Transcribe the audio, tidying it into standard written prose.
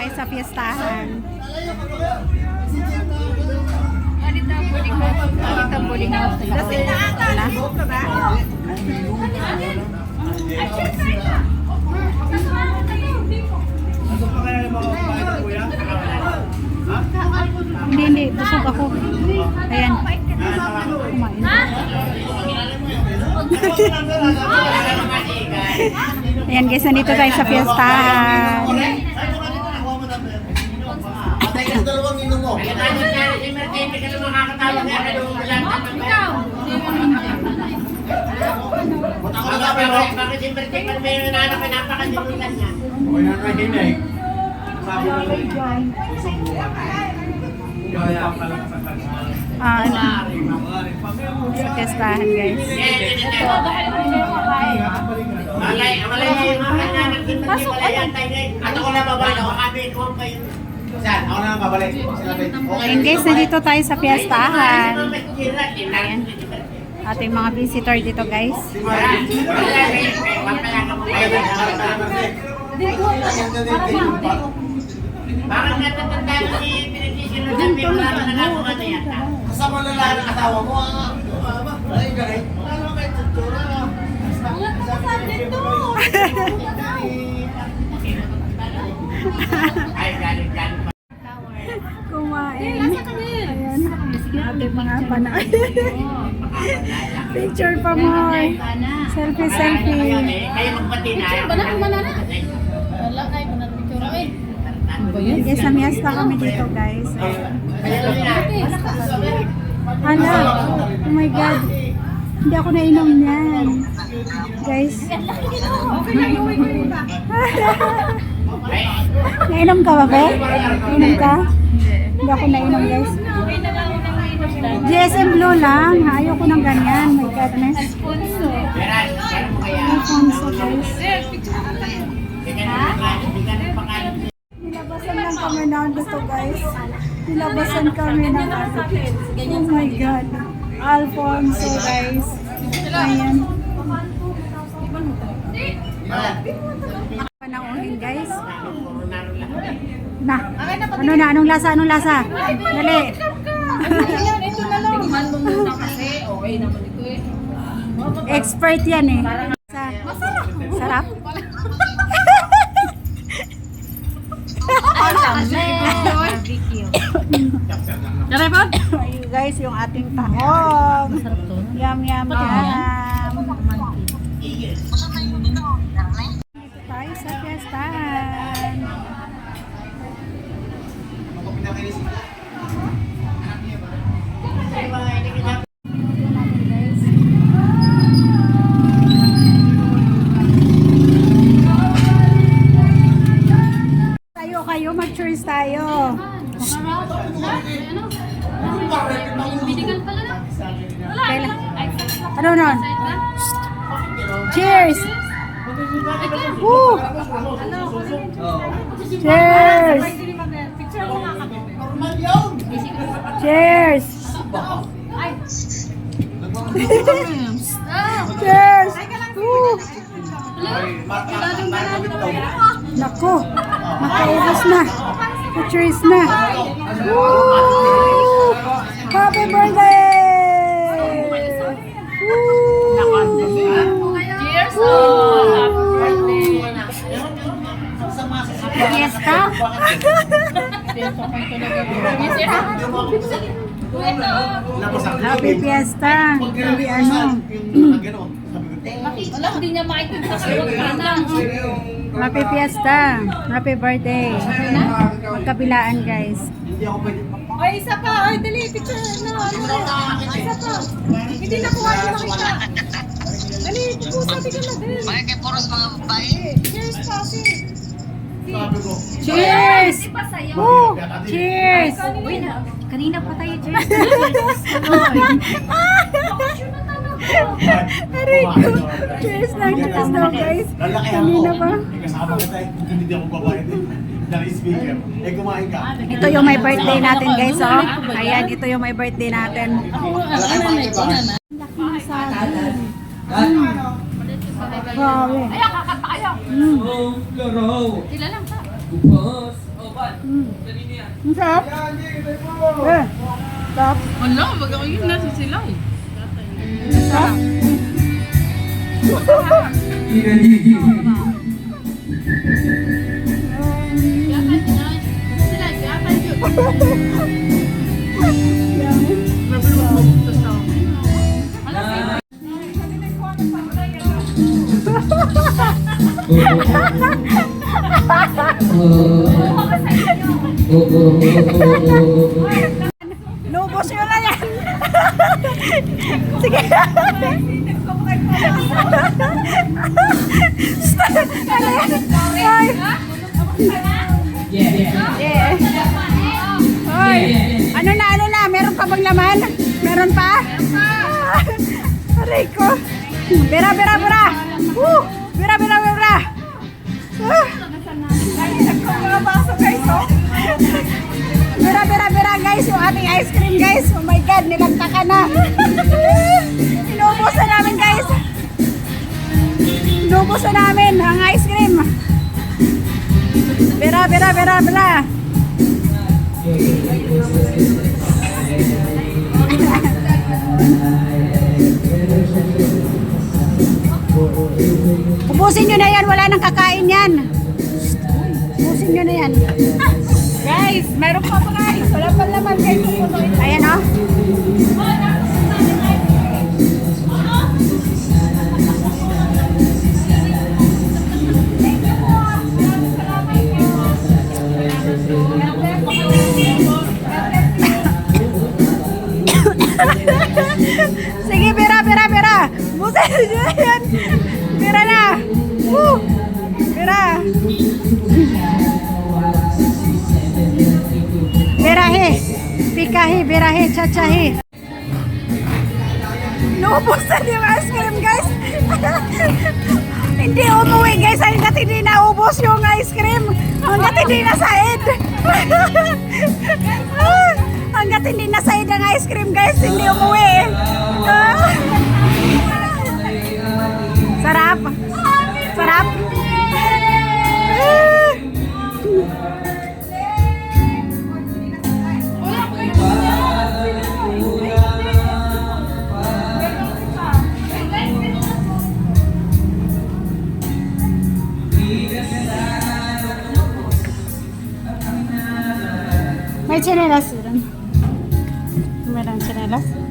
guys sa fiestahan. Dito ang boarding house nila. Hindi. Busog ako. Ayan. Kumain. Ayan guys, nandito tayo sa fiestahan. Sa fiestahan guys. Pasok ano? Ato ko na babalik. Kami ko kayo. Saan? Ako na babalik. Ayan guys, nandito tayo sa fiestahan. Ayan. Ating mga visitor dito guys. Parang natatanda ko si Beneficio na sabi mo lang na ako ano yata. Kasama na lang ang asawa mo. Ay, galing. Ano kayo tutura? Ulat na kasal dito. Ay, galing. Kumain. Ayan. Ating mga panay. Picture pa mo. Selfie. Kayo magpati na. Wala kayo mo na picture eh. Guys, sa miesta kami dito guys. Hala. Oh my God. Hindi ako nainom niyan. Guys. Nainom ka ba, be? Nainom ka? Hindi ako nainom, guys. GSM Blue lang. Ayoko ng ganyan. My goodness. Alfonso, guys. Nilabasan lang kami ng gusto, guys. Nilabasan kami ng oh my God. Alfonso, guys. Ayan. Panauhin, guys. Na. Ano na? Anong lasa? Dali. Ito na lang. Mandong muna kasi. Okay naman ito eh. Expert yan eh. Masarap. Sarap? Ayun guys, yung ating tahong. Yum. Dito tayo sa fiestahan. Kayo, mag-choice tayo. Binigan pala na. Wala. Kailan? Ano nun? Cheers! Woo! Cheers! Cheers! Cheers! Woo! Nako! Makaubos na! Cheers na! Woo! Happy birthday! Woo! Cheers! Fiesta? Happy Fiesta! Hindi ano. Wala, hindi niya makikita sa kanan. Happy Fiesta! Happy birthday! Magkabilaan guys. Ay, isa pa. Ay, dali. Picture na. Isa pa. Hindi na kuha yung makita. Dali, sabi ka na din. May kay puros mga babae. Cheers, Pasi. Cheers! Woo! Cheers! Uy, kanina pa tayo, cheers. Aray ko! Cheers lang! Cheers daw guys! Kanina pa. Kasama ko tayo. Hindi ako babae din. Dahil speaker. Eh, kumain ka. Ito yung may birthday natin guys oh. Ayan, ito yung may birthday natin. Grabe. Ay, kakanta kayo. Mm. Sila lang pa. Ang sarap. Eh, sarap. Wala, wag ako yun. Nasa silaw. Sarap. Lubos yun na yan. Sige. Ano yan? Ay. Yeah. Hoy, ano na, meron pa bang laman? Meron pa? Aray ko. Bira. Bira. Mga baso guys, oh. Bira guys, yung ating ice cream guys. Oh my God, nilagtakan na. Inuubusan namin guys. Inuubusan namin ang ice cream. Bira. Ubusin nyo na yan, wala nang kakain yan. Ubusin nyo na yan. Guys, meron pa pa guys. Wala pa naman guys. Ayan o. Sige, bira. Ubusin nyo na yan. Bira na. Bira. Birahe, pikahe, birahe, chachahe. Naubusan yung ice cream guys. Hindi umuwi guys hanggat hindi naubos yung ice cream. Hanggat hindi nasaid. Hanggat hindi nasaid ang ice cream guys, hindi umuwi. Sarap. May tsinelas doon. Merong tsinelas.